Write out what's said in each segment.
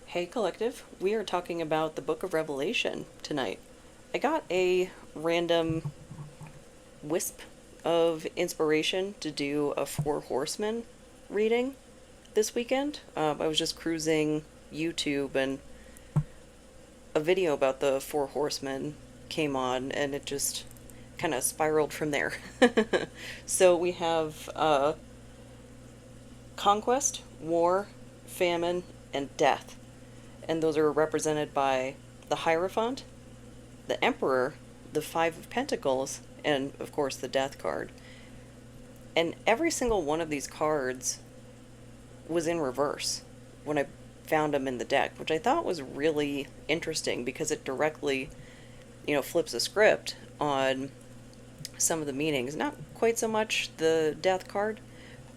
Hey Collective, we are talking about the Book of Revelation tonight. I got a random wisp of inspiration to do a Four Horsemen reading this weekend. I was just cruising YouTube and a video about the Four Horsemen came on and it just kind of spiraled from there. So we have conquest, war, famine, and death. And those are represented by the Hierophant, the Emperor, the Five of Pentacles, and of course the Death card. And every single one of these cards was in reverse when I found them in the deck, which I thought was really interesting because it directly, flips a script on some of the meanings. Not quite so much the Death card,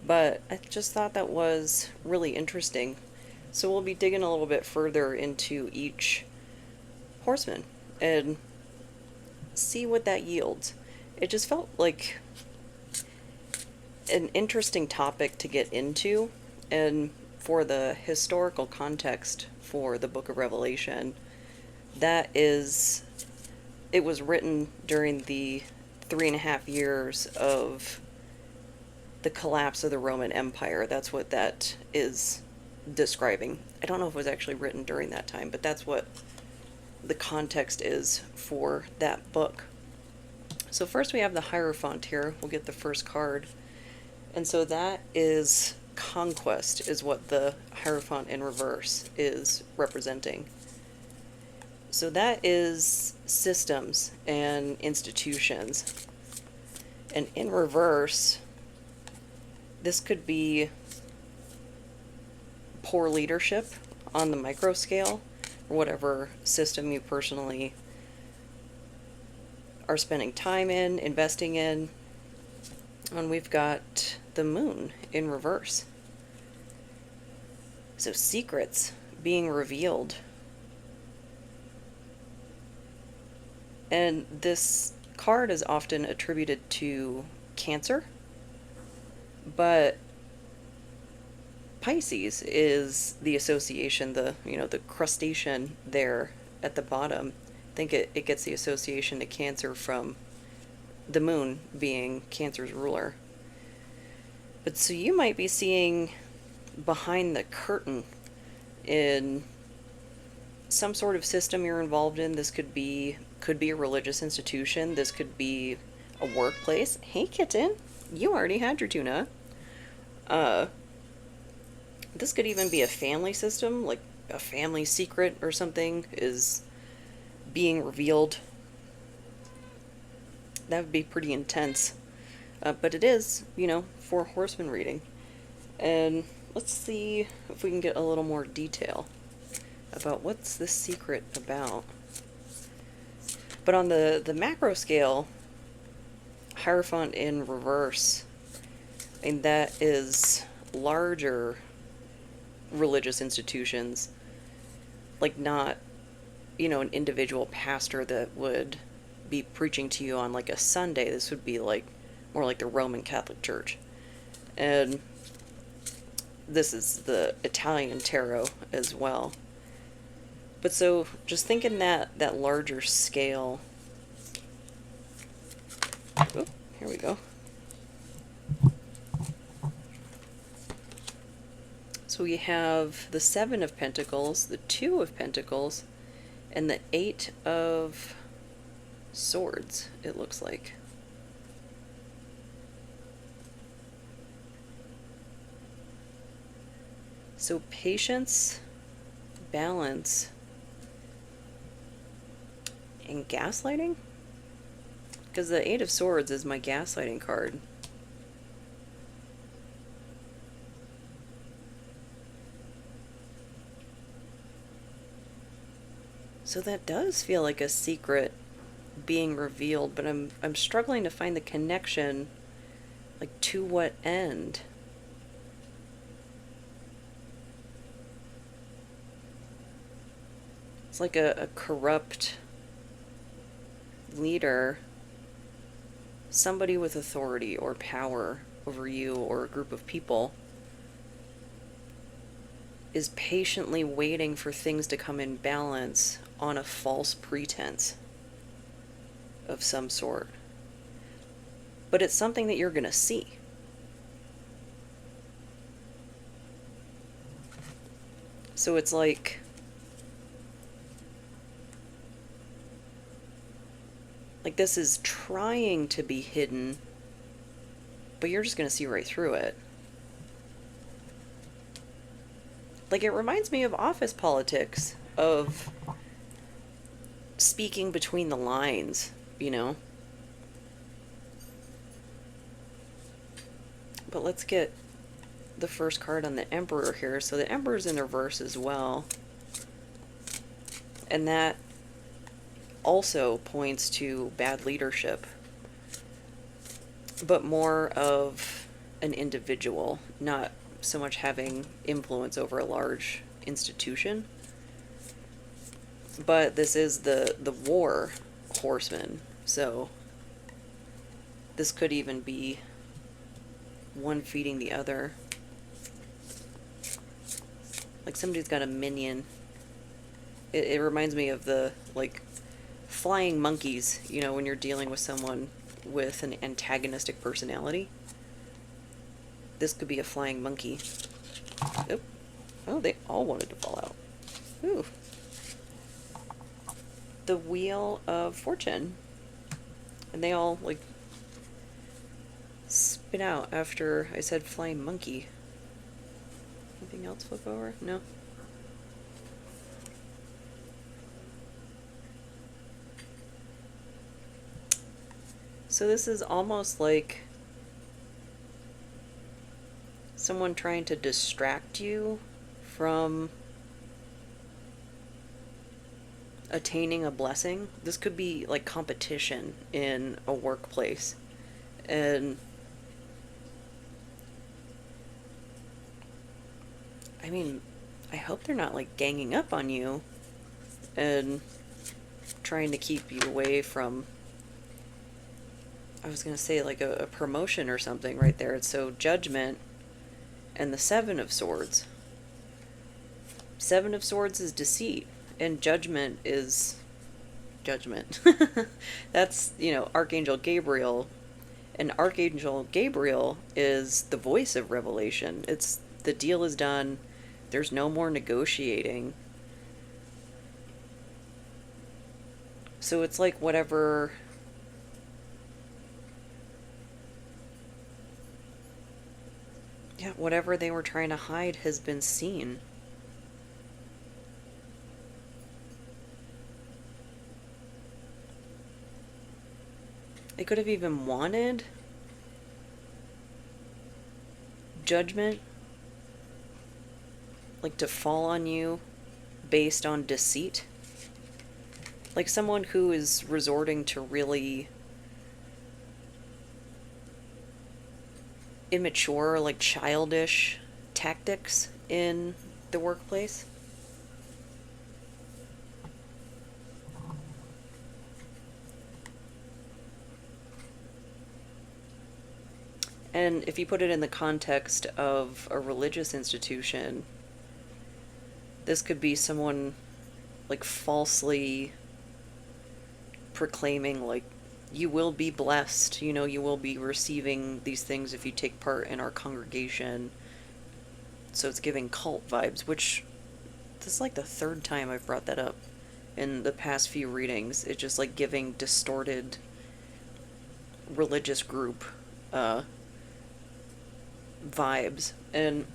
but I just thought that was really interesting. So we'll be digging a little bit further into each horseman and see what that yields. It just felt like an interesting topic to get into, and for the historical context for the Book of Revelation, it was written during the 3.5 years of the collapse of the Roman Empire. That's what that is describing. I don't know if it was actually written during that time, but that's what the context is for that book. So first we have the Hierophant here. We'll get the first card. And so that is conquest, is what the Hierophant in reverse is representing. So that is systems and institutions. And in reverse, this could be poor leadership on the micro scale, or whatever system you personally are spending time in, investing in. And we've got the Moon in reverse. So secrets being revealed. And this card is often attributed to Cancer, but Pisces is the association, the crustacean there at the bottom. I think it gets the association to Cancer from the Moon being Cancer's ruler. But so you might be seeing behind the curtain in some sort of system you're involved in. This could be a religious institution. This could be a workplace. Hey kitten, you already had your tuna. This could even be a family system, like a family secret or something is being revealed. That would be pretty intense. But it is, Four Horsemen reading. And let's see if we can get a little more detail about what's this secret about. But on the macro scale, Hierophant in reverse, and that is larger religious institutions, like not, an individual pastor that would be preaching to you on like a Sunday. This would be like more like the Roman Catholic Church. And this is the Italian tarot as well. But so just thinking that larger scale. Oh, here we go. So we have the Seven of Pentacles, the Two of Pentacles, and the Eight of Swords, it looks like. So patience, balance, and gaslighting? Because the Eight of Swords is my gaslighting card. So that does feel like a secret being revealed, but I'm struggling to find the connection, like to what end? It's like a corrupt leader, somebody with authority or power over you or a group of people. is patiently waiting for things to come in balance on a false pretense of some sort. But it's something that you're going to see. So it's like this is trying to be hidden, but you're just going to see right through it. Like, it reminds me of office politics, of speaking between the lines, you know? But let's get the first card on the Emperor here. So the Emperor's in reverse as well. And that also points to bad leadership, but more of an individual, not so much having influence over a large institution. But this is the War Horsemen, so this could even be one feeding the other. Like, somebody's got a minion. It reminds me of the, like, flying monkeys, you know, when you're dealing with someone with an antagonistic personality. This could be a flying monkey. Oop. Oh, they all wanted to fall out. Ooh. The Wheel of Fortune. And they all, like, spin out after I said flying monkey. Anything else flip over? No? So this is almost like someone trying to distract you from attaining a blessing. This could be like competition in a workplace. And I mean, I hope they're not like ganging up on you and trying to keep you away from, I was going to say like a promotion or something right there. It's so Judgment and the Seven of Swords. Seven of Swords is deceit, and Judgment is judgment. That's, you know, Archangel Gabriel. And Archangel Gabriel is the voice of revelation. It's the deal is done. There's no more negotiating. So it's like whatever whatever they were trying to hide has been seen. They could have even wanted Judgment, like, to fall on you based on deceit. Like someone who is resorting to really immature, like childish tactics in the workplace. And if you put it in the context of a religious institution, this could be someone like falsely proclaiming like, you will be blessed, you know, you will be receiving these things if you take part in our congregation. So it's giving cult vibes, which this is like the third time I've brought that up in the past few readings. It's just like giving distorted religious group vibes. And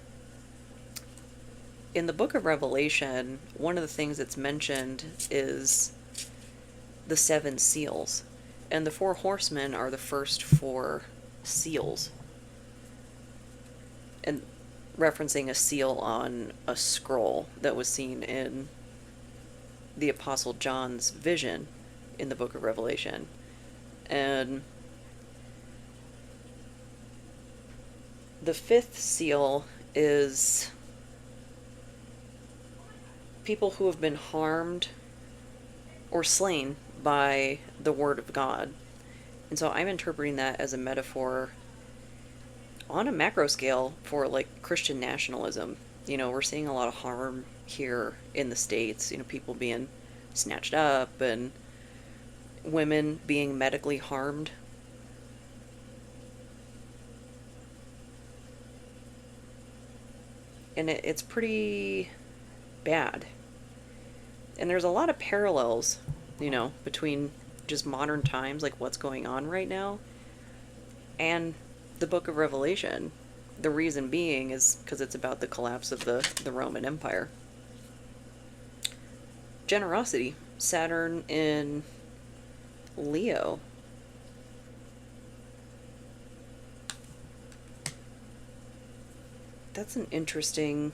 in the book of Revelation, one of the things that's mentioned is the seven seals. And the Four Horsemen are the first four seals. And referencing a seal on a scroll that was seen in the Apostle John's vision in the book of Revelation. And the fifth seal is people who have been harmed or slain by the word of God. And so I'm interpreting that as a metaphor on a macro scale for like Christian nationalism. We're seeing a lot of harm here in the States, people being snatched up and women being medically harmed. And it's pretty bad. And there's a lot of parallels, between just modern times, like what's going on right now, and the book of Revelation. The reason being is because it's about the collapse of the Roman Empire. Generosity. Saturn in Leo. That's an interesting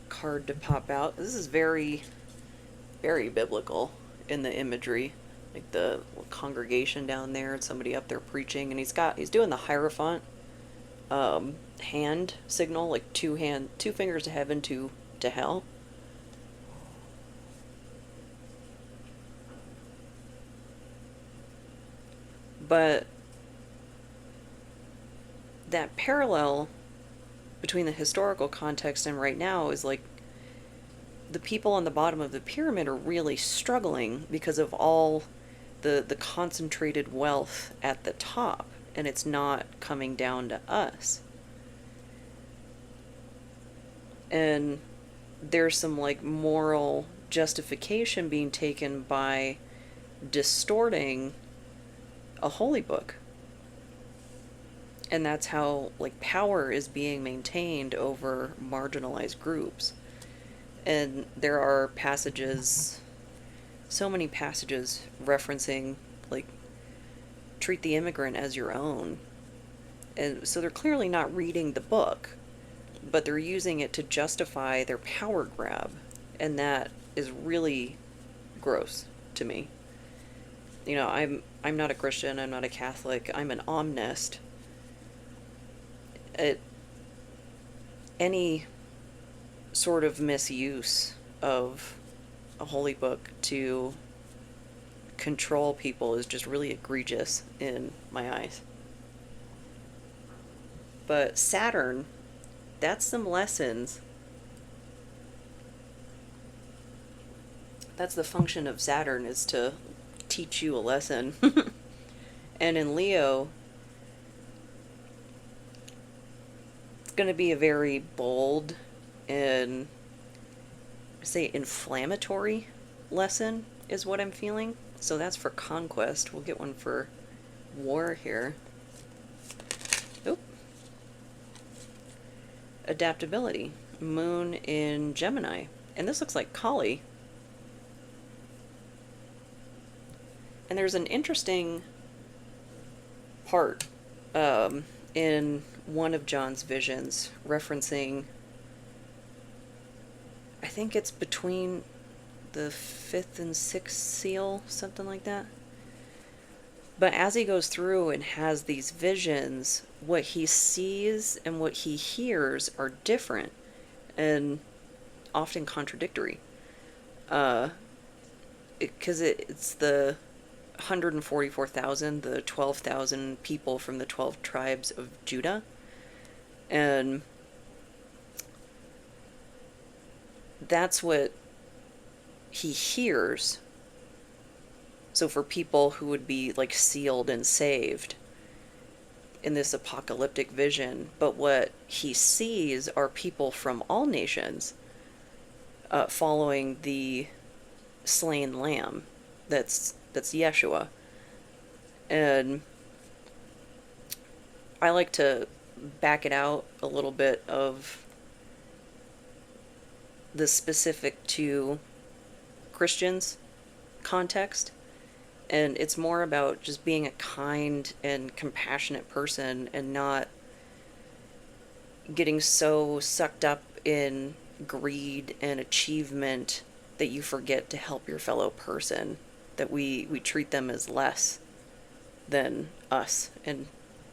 card to pop out. This is very, very biblical in the imagery. Like the congregation down there and somebody up there preaching, and he's doing the Hierophant hand signal, like two fingers to heaven, two to hell. But that parallel between the historical context and right now is like the people on the bottom of the pyramid are really struggling because of all the concentrated wealth at the top, and it's not coming down to us. And there's some like moral justification being taken by distorting a holy book. And that's how like power is being maintained over marginalized groups. And there are passages, so many passages referencing like treat the immigrant as your own. And so they're clearly not reading the book, but they're using it to justify their power grab. And that is really gross to me. I'm not a Christian, I'm not a Catholic, I'm an omnist. Any sort of misuse of a holy book to control people is just really egregious in my eyes. But Saturn, that's some lessons. That's the function of Saturn, is to teach you a lesson. And in Leo, it's going to be a very bold and, say, inflammatory lesson is what I'm feeling. So that's for conquest. We'll get one for war here. Oop. Adaptability. Moon in Gemini. And this looks like Kali. And there's an interesting part in one of John's visions referencing, I think it's between the 5th and 6th seal, something like that. But as he goes through and has these visions, what he sees and what he hears are different and often contradictory. Because it's the 144,000, the 12,000 people from the 12 tribes of Judah. And that's what he hears. So for people who would be like sealed and saved in this apocalyptic vision, but what he sees are people from all nations following the slain lamb. That's Yeshua. And I like to back it out a little bit of the specific to Christians context. And it's more about just being a kind and compassionate person and not getting so sucked up in greed and achievement that you forget to help your fellow person, that we treat them as less than us, and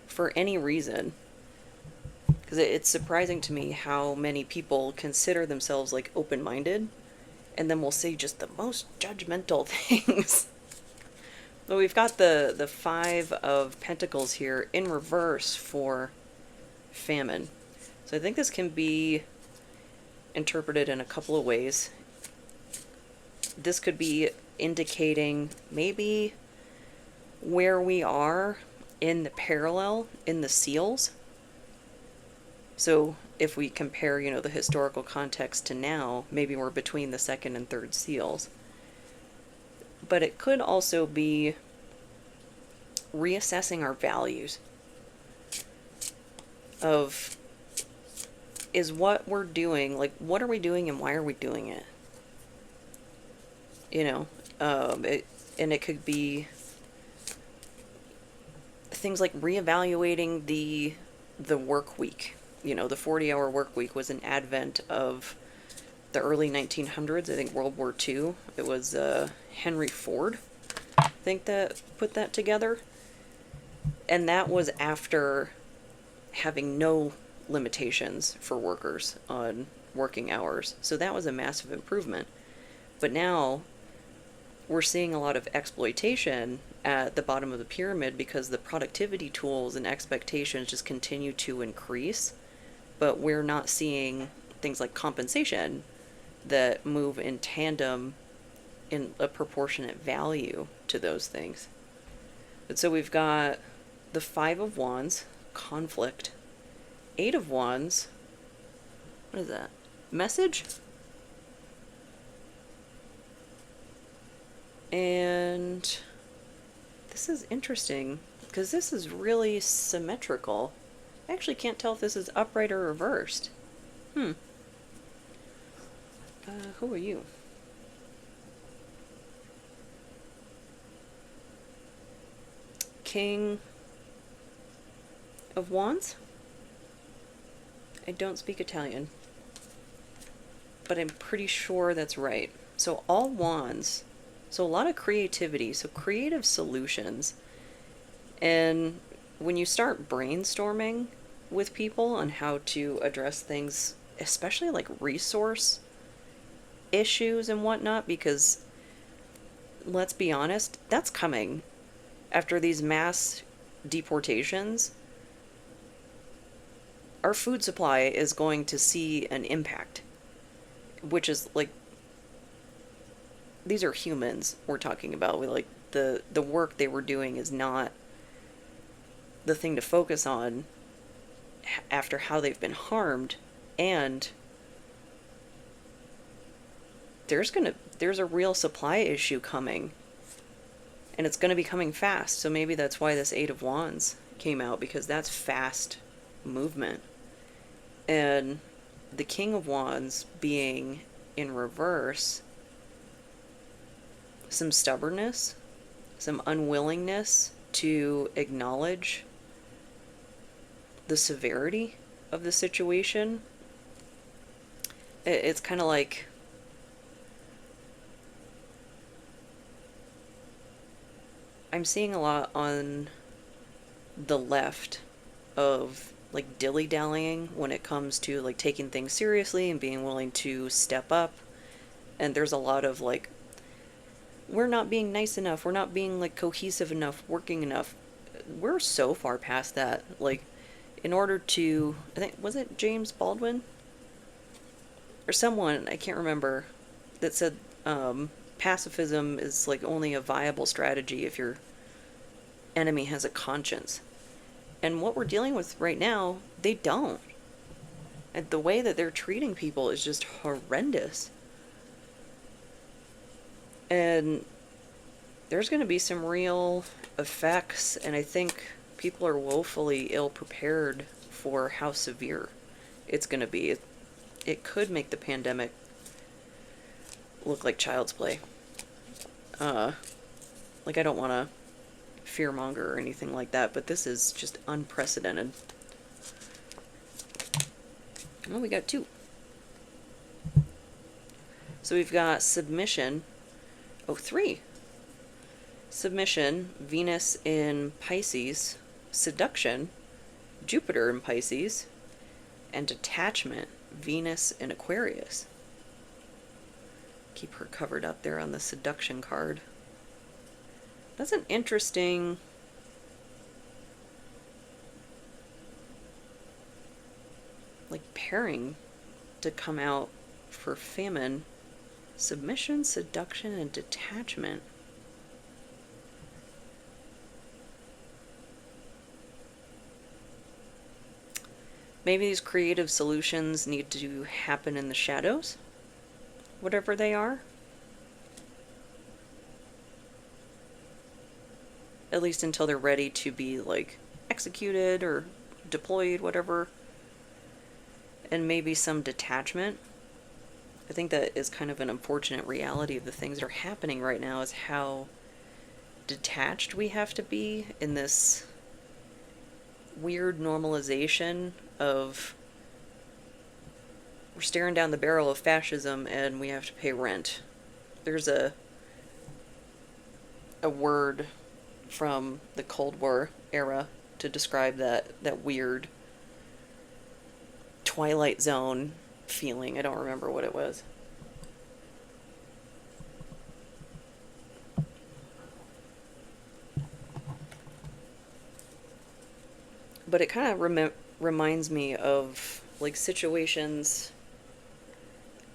for any reason. Because it's surprising to me how many people consider themselves like open-minded and then will say just the most judgmental things. But we've got the 5 of Pentacles here in reverse for famine. So I think this can be interpreted in a couple of ways. This could be indicating maybe where we are in the parallel in the seals. So if we compare, the historical context to now, maybe we're between the second and third seals. But it could also be reassessing our values of, is what we're doing, like, what are we doing and why are we doing it? And it could be things like reevaluating the work week. The 40-hour work week was an advent of the early 1900s, I think World War II. It was Henry Ford, I think, that put that together. And that was after having no limitations for workers on working hours. So that was a massive improvement. But now we're seeing a lot of exploitation at the bottom of the pyramid because the productivity tools and expectations just continue to increase. But we're not seeing things like compensation that move in tandem in a proportionate value to those things. But so we've got the Five of Wands, conflict. Eight of Wands, what is that? Message? And this is interesting because this is really symmetrical. I actually can't tell if this is upright or reversed. Who are you? King of Wands? I don't speak Italian, but I'm pretty sure that's right. So all wands, so a lot of creativity, so creative solutions. And when you start brainstorming with people on how to address things, especially like resource issues and whatnot, because let's be honest, that's coming after these mass deportations. Our food supply is going to see an impact, which is like, these are humans we're talking about. We like the work they were doing is not the thing to focus on after how they've been harmed. And there's a real supply issue coming, and it's going to be coming fast. So maybe that's why this Eight of Wands came out, because that's fast movement. And the King of Wands being in reverse, some stubbornness, some unwillingness to acknowledge the severity of the situation. It's kind of like, I'm seeing a lot on the left of like dilly-dallying when it comes to like taking things seriously and being willing to step up. And there's a lot of like, we're not being nice enough, we're not being like cohesive enough, working enough. We're so far past that. Like, in order to, I think, was it James Baldwin or someone, I can't remember, that said pacifism is like only a viable strategy if your enemy has a conscience. And what we're dealing with right now, they don't. And the way that they're treating people is just horrendous. And there's going to be some real effects, and I think people are woefully ill-prepared for how severe it's going to be. It could make the pandemic look like child's play. Like, I don't want to fearmonger or anything like that, but this is just unprecedented. Oh, we got two. So we've got submission. Oh, three. Submission, Venus in Pisces, seduction, Jupiter in Pisces, and detachment, Venus in Aquarius. Keep her covered up there on the seduction card. That's an interesting... like preparing to come out for famine. Submission, seduction, and detachment. Maybe these creative solutions need to happen in the shadows, whatever they are. At least until they're ready to be, like, executed or deployed, whatever. And maybe some detachment. I think that is kind of an unfortunate reality of the things that are happening right now, is how detached we have to be in this weird normalization of we're staring down the barrel of fascism and we have to pay rent. There's a word from the Cold War era to describe that weird Twilight Zone feeling. I don't remember what it was. But it kind of reminds me of, like, situations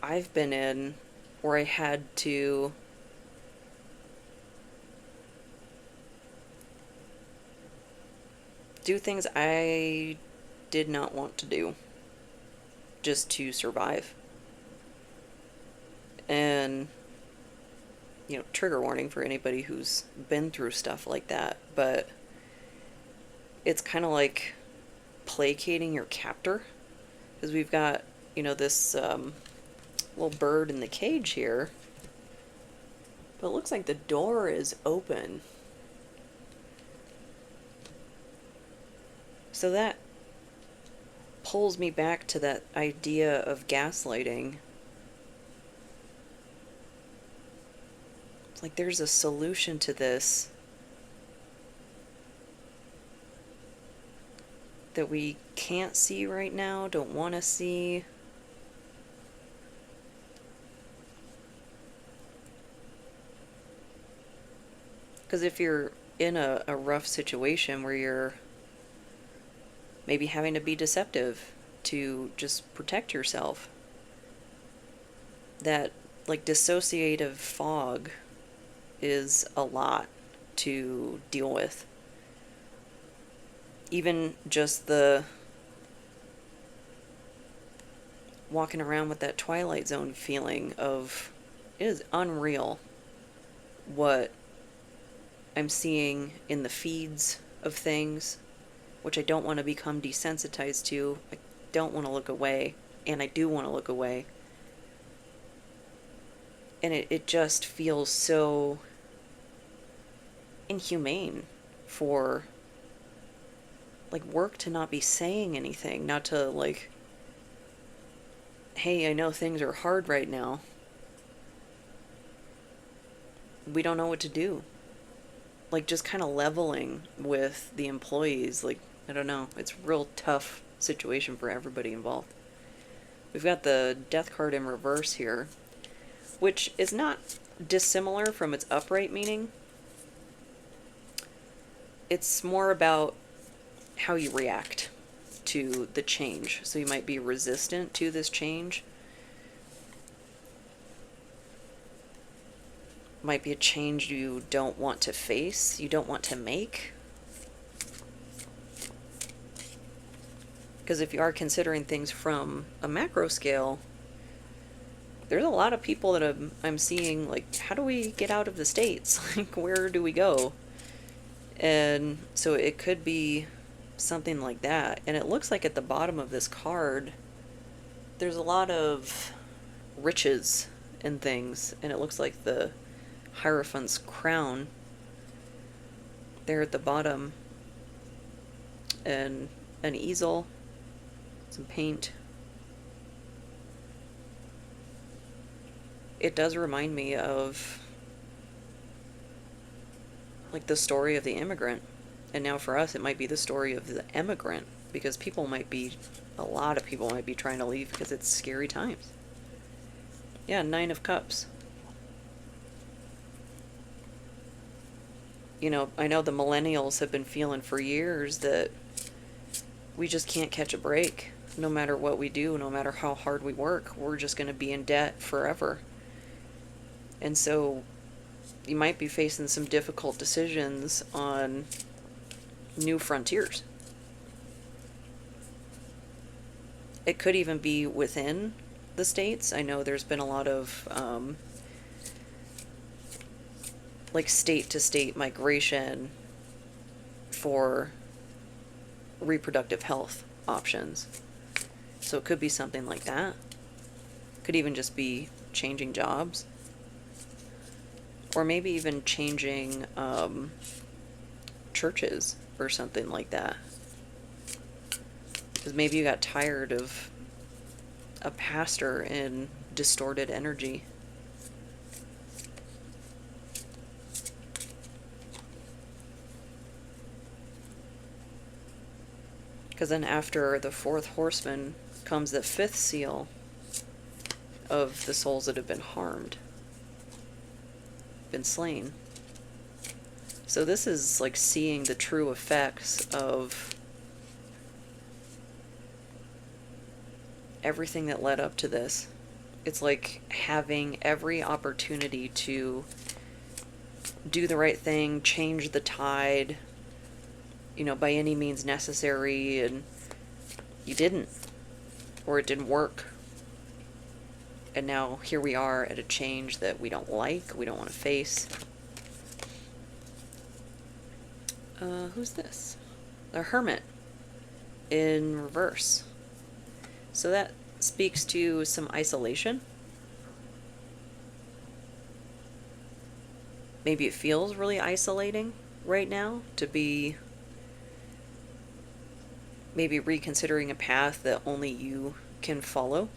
I've been in where I had to do things I did not want to do just to survive. And, you know, trigger warning for anybody who's been through stuff like that, but it's kind of like placating your captor, because we've got, you know, this little bird in the cage here, but it looks like the door is open. So that pulls me back to that idea of gaslighting. It's like there's a solution to this that we can't see right now, don't want to see. Because if you're in a rough situation where you're maybe having to be deceptive to just protect yourself, that, like, dissociative fog is a lot to deal with. Even just the walking around with that Twilight Zone feeling of, it is unreal what I'm seeing in the feeds of things, which I don't want to become desensitized to. I don't want to look away, and I do want to look away. And it just feels so inhumane for, like, work to not be saying anything, not to, like, hey, I know things are hard right now. We don't know what to do. Like, just kind of leveling with the employees. Like, I don't know. It's a real tough situation for everybody involved. We've got the death card in reverse here, which is not dissimilar from its upright meaning. It's more about how you react to the change. So you might be resistant to this change. Might be a change you don't want to face, you don't want to make. Because if you are considering things from a macro scale, there's a lot of people that I'm seeing, like, how do we get out of the States? Like, where do we go? And so it could be something like that. And it looks like at the bottom of this card, there's a lot of riches and things. And it looks like the Hierophant's crown there at the bottom, and an easel, some paint. It does remind me of, like, the story of the immigrant, and now for us it might be the story of the emigrant, because a lot of people might be trying to leave because it's scary times. Yeah, 9 of Cups. You know, I know the millennials have been feeling for years that we just can't catch a break. no matter what we do, no matter how hard we work, we're just going to be in debt forever. And so you might be facing some difficult decisions on new frontiers. It could even be within the states. I know there's been a lot of like state to state migration for reproductive health options. So it could be something like that. Could even just be changing jobs. Or maybe even changing churches or something like that. Because maybe you got tired of a pastor and distorted energy. Because then after the fourth horseman comes the fifth seal of the souls that have been harmed, been slain. So this is like seeing the true effects of everything that led up to this. It's like having every opportunity to do the right thing, change the tide, by any means necessary, and you didn't, or it didn't work. And now here we are at a change that we don't like, we don't want to face. Who's this? The Hermit in reverse. So that speaks to some isolation. Maybe it feels really isolating right now to be maybe reconsidering a path that only you can follow.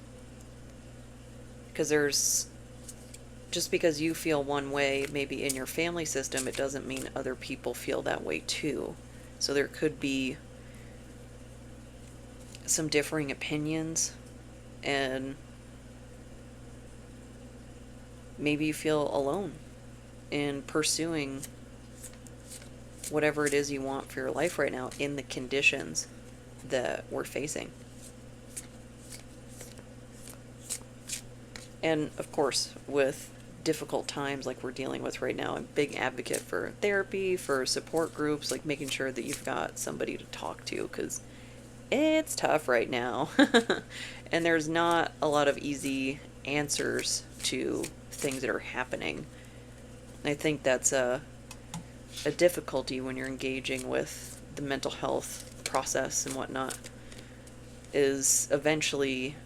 Because just because you feel one way, maybe in your family system, it doesn't mean other people feel that way too. So there could be some differing opinions, and maybe you feel alone in pursuing whatever it is you want for your life right now in the conditions that we're facing. And of course, with difficult times like we're dealing with right now, I'm a big advocate for therapy, for support groups, like making sure that you've got somebody to talk to, because it's tough right now. And there's not a lot of easy answers to things that are happening. I think that's a difficulty when you're engaging with the mental health process and whatnot, is eventually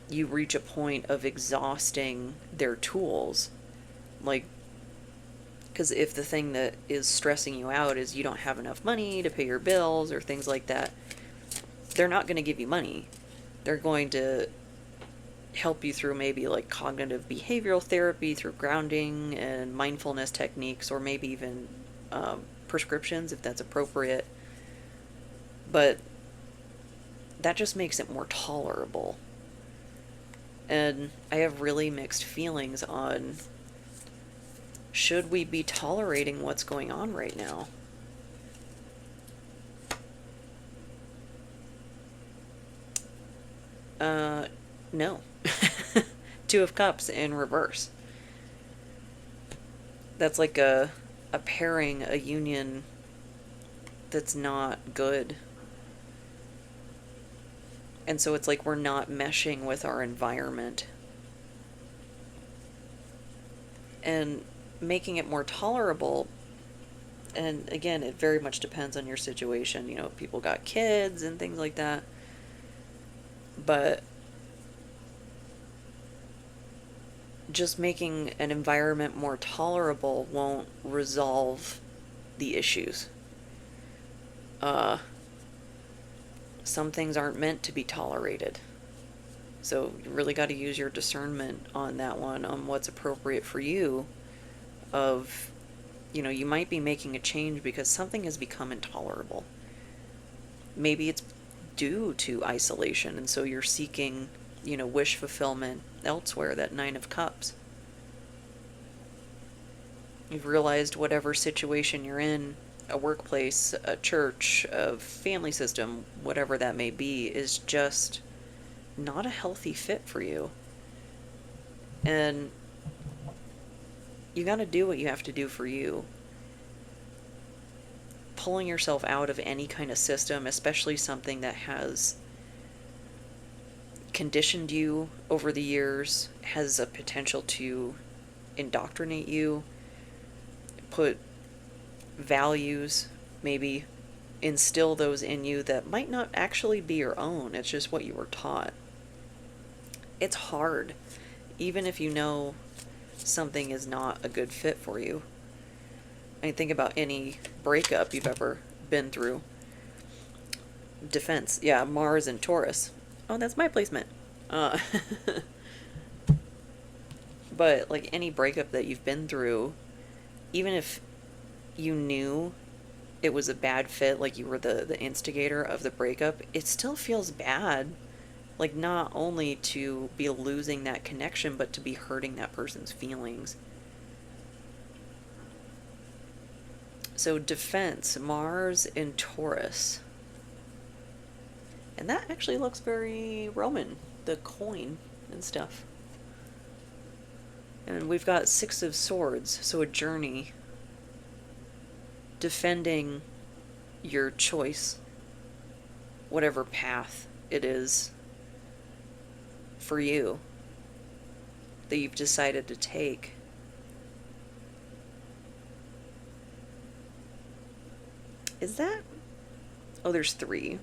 you reach a point of exhausting their tools. Like, because if the thing that is stressing you out is you don't have enough money to pay your bills or things like that, they're not going to give you money. They're going to help you through maybe like cognitive behavioral therapy, through grounding and mindfulness techniques, or maybe even prescriptions if that's appropriate. But that just makes it more tolerable. And I have really mixed feelings on, should we be tolerating what's going on right now? No. Two of Cups in reverse. That's like a pairing, a union that's not good. And so it's like we're not meshing with our environment. And making it more tolerable, and again, it very much depends on your situation. People got kids and things like that. But just making an environment more tolerable won't resolve the issues. Some things aren't meant to be tolerated. So you really got to use your discernment on that one, on what's appropriate for you. Of, you might be making a change because something has become intolerable. Maybe it's due to isolation, and so you're seeking, wish fulfillment elsewhere, that Nine of Cups. You've realized whatever situation you're in a workplace, a church, a family system, whatever that may be, is just not a healthy fit for you. And you got to do what you have to do for you. Pulling yourself out of any kind of system, especially something that has conditioned you over the years, has a potential to indoctrinate you, put values, maybe instill those in you that might not actually be your own. It's just what you were taught. It's hard, even if you know something is not a good fit for you. I mean, think about any breakup you've ever been through. Defense, yeah, Mars and Taurus. Oh, that's my placement. Uh, but like any breakup that you've been through, even if you knew it was a bad fit, like you were the instigator of the breakup, it still feels bad. Like, not only to be losing that connection, but to be hurting that person's feelings. So defense, Mars in Taurus. And that actually looks very Roman, the coin and stuff. And we've got Six of Swords, so a journey. Defending your choice, whatever path it is for you that you've decided to take. Is that... Oh, there's three.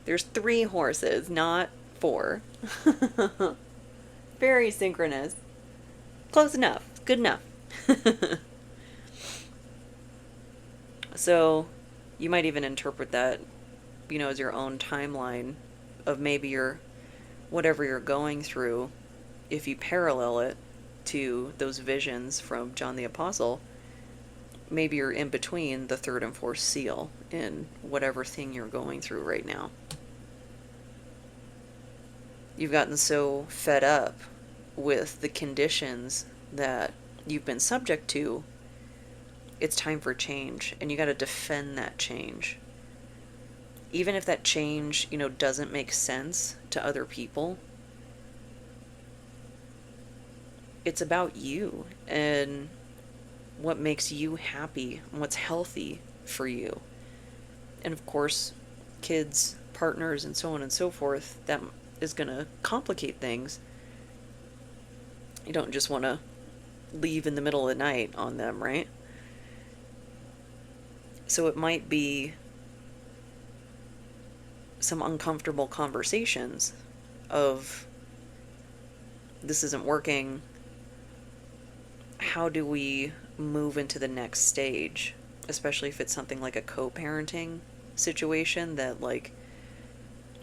There's 3 horses, not 4. Very synchronous. Close enough. Good enough. So, you might even interpret that, as your own timeline of maybe your whatever you're going through, if you parallel it to those visions from John the Apostle, maybe you're in between the 3rd and 4th seal in whatever thing you're going through right now. You've gotten so fed up with the conditions that you've been subject to, it's time for change, and you got to defend that change. Even if that change, doesn't make sense to other people, it's about you and what makes you happy and what's healthy for you. And of course, kids, partners, and so on and so forth, that is going to complicate things. You don't just want to leave in the middle of the night on them, right? So it might be some uncomfortable conversations of, this isn't working. How do we move into the next stage? Especially if it's something like a co-parenting situation that, like,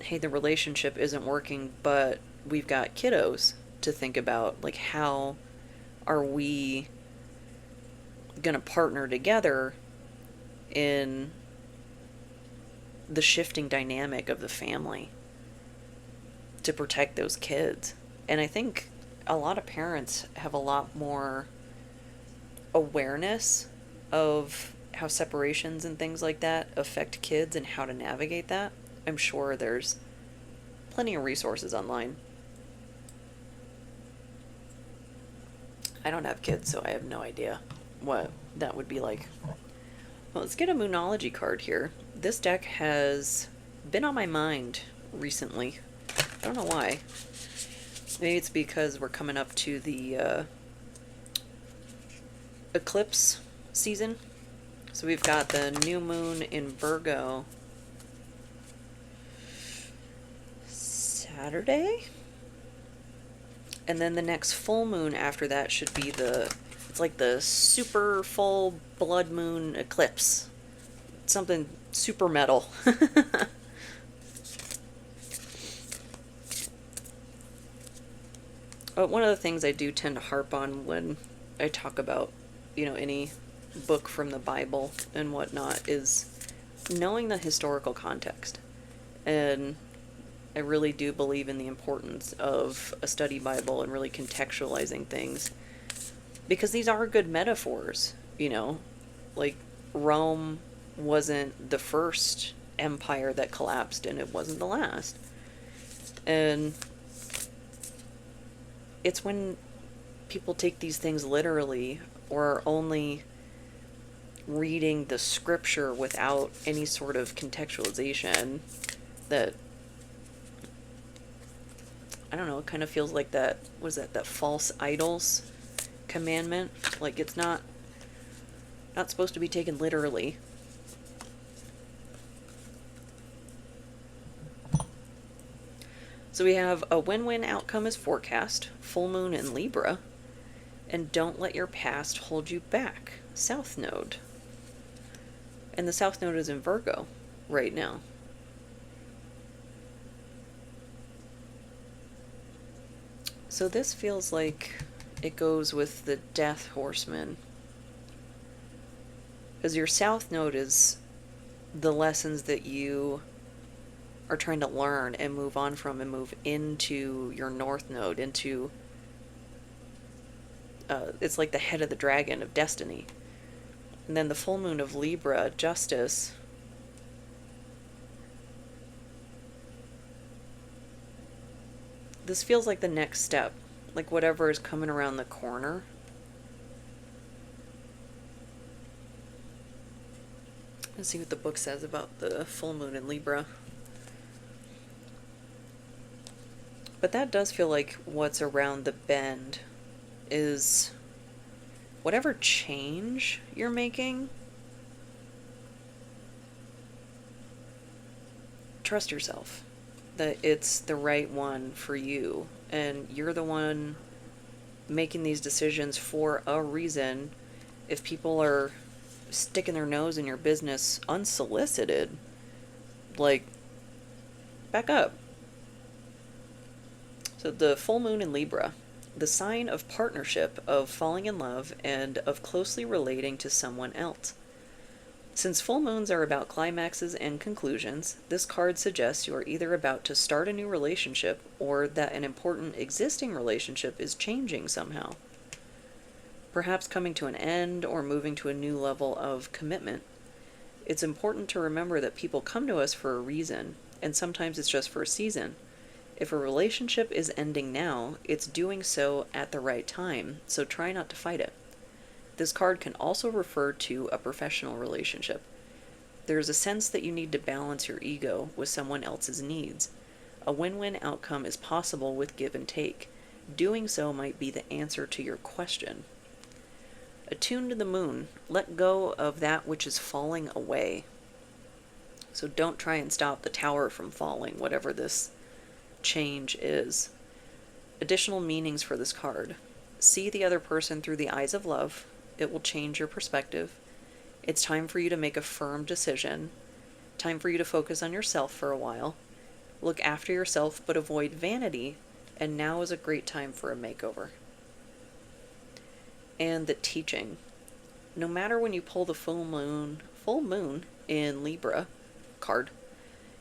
hey, the relationship isn't working, but we've got kiddos to think about. Like, how are we gonna partner together in the shifting dynamic of the family to protect those kids? And I think a lot of parents have a lot more awareness of how separations and things like that affect kids and how to navigate that. I'm sure there's plenty of resources online. I don't have kids, so I have no idea what that would be like. Well, let's get a Moonology card here. This deck has been on my mind recently. I don't know why. Maybe it's because we're coming up to the eclipse season. So we've got the new moon in Virgo Saturday. And then the next full moon after that should be it's like the super full blood moon eclipse. Something super metal. But one of the things I do tend to harp on when I talk about, any book from the Bible and whatnot is knowing the historical context. And I really do believe in the importance of a study Bible and really contextualizing things. Because these are good metaphors, like Rome wasn't the first empire that collapsed, and it wasn't the last. And it's when people take these things literally, or are only reading the scripture without any sort of contextualization, that, I don't know, it kind of feels like that, was that false idols commandment? Like, it's not supposed to be taken literally. So we have a win-win outcome is forecast, full moon in Libra, and don't let your past hold you back, South Node. And the South Node is in Virgo right now. So this feels like it goes with the Death Horseman. Because your South Node is the lessons that you are trying to learn and move on from and move into your North Node, into it's like the head of the dragon of destiny. And then the full moon of Libra, justice. This feels like the next step, like whatever is coming around the corner. Let's see what the book says about the full moon in Libra. But that does feel like what's around the bend is whatever change you're making. Trust yourself that it's the right one for you, and you're the one making these decisions for a reason. If people are sticking their nose in your business unsolicited, like, back up. So the full moon in Libra, the sign of partnership, of falling in love, and of closely relating to someone else. Since full moons are about climaxes and conclusions, this card suggests you are either about to start a new relationship or that an important existing relationship is changing somehow. Perhaps coming to an end or moving to a new level of commitment. It's important to remember that people come to us for a reason, and sometimes it's just for a season. If a relationship is ending now, it's doing so at the right time, so try not to fight it. This card can also refer to a professional relationship. There is a sense that you need to balance your ego with someone else's needs. A win-win outcome is possible with give and take. Doing so might be the answer to your question. Attuned to the moon, let go of that which is falling away. So don't try and stop the tower from falling, whatever this change is. Additional meanings for this card. See the other person through the eyes of love. It will change your perspective. It's time for you to make a firm decision. Time for you to focus on yourself for a while. Look after yourself, but avoid vanity. And now is a great time for a makeover. And the teaching. No matter when you pull the full moon in Libra card,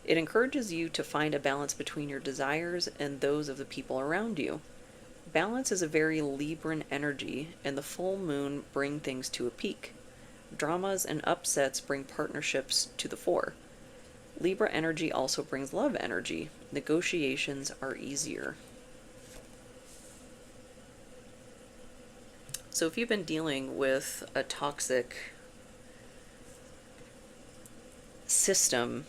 it encourages you to find a balance between your desires and those of the people around you. Balance is a very Libran energy, and the full moon bring things to a peak. Dramas and upsets bring partnerships to the fore. Libra energy also brings love energy. Negotiations are easier. So if you've been dealing with a toxic system,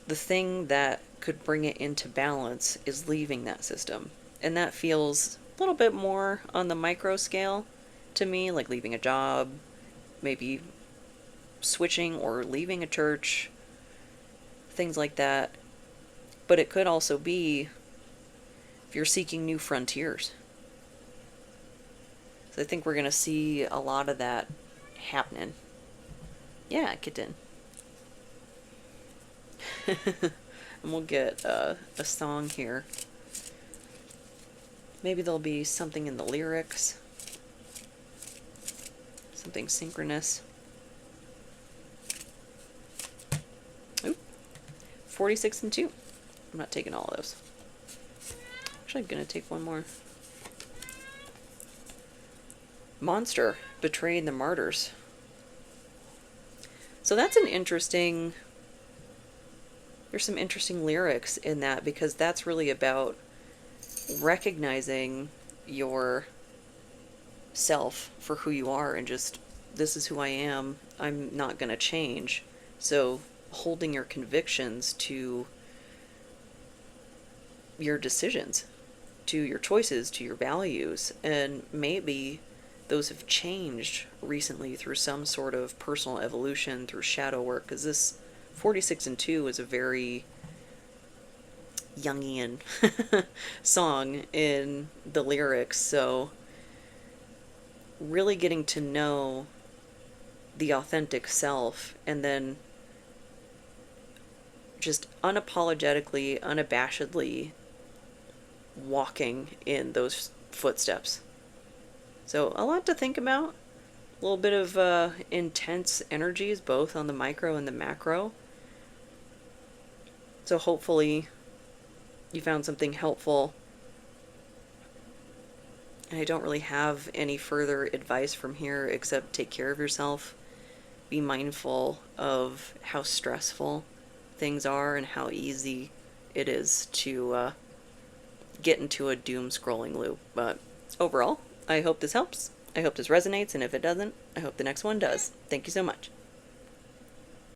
the thing that could bring it into balance is leaving that system. And that feels a little bit more on the micro scale to me, like leaving a job, maybe switching or leaving a church, things like that. But it could also be if you're seeking new frontiers. So I think we're going to see a lot of that happening. Yeah, kitten. And we'll get a song here. Maybe there'll be something in the lyrics. Something synchronous. Oop. 46 and 2. I'm not taking all of those. Actually, I'm going to take one more. Monster, betraying the martyrs. So that's an interesting, there's some interesting lyrics in that, because that's really about recognizing your self for who you are and just, this is who I am. I'm not going to change. So holding your convictions to your decisions, to your choices, to your values, and maybe those have changed recently through some sort of personal evolution, through shadow work, because this 46 and 2 is a very Jungian song in the lyrics, so really getting to know the authentic self and then just unapologetically, unabashedly walking in those footsteps. So a lot to think about. A little bit of intense energies, both on the micro and the macro. So hopefully you found something helpful. And I don't really have any further advice from here except take care of yourself. Be mindful of how stressful things are and how easy it is to get into a doom scrolling loop. But overall, I hope this helps. I hope this resonates, and if it doesn't, I hope the next one does. Thank you so much.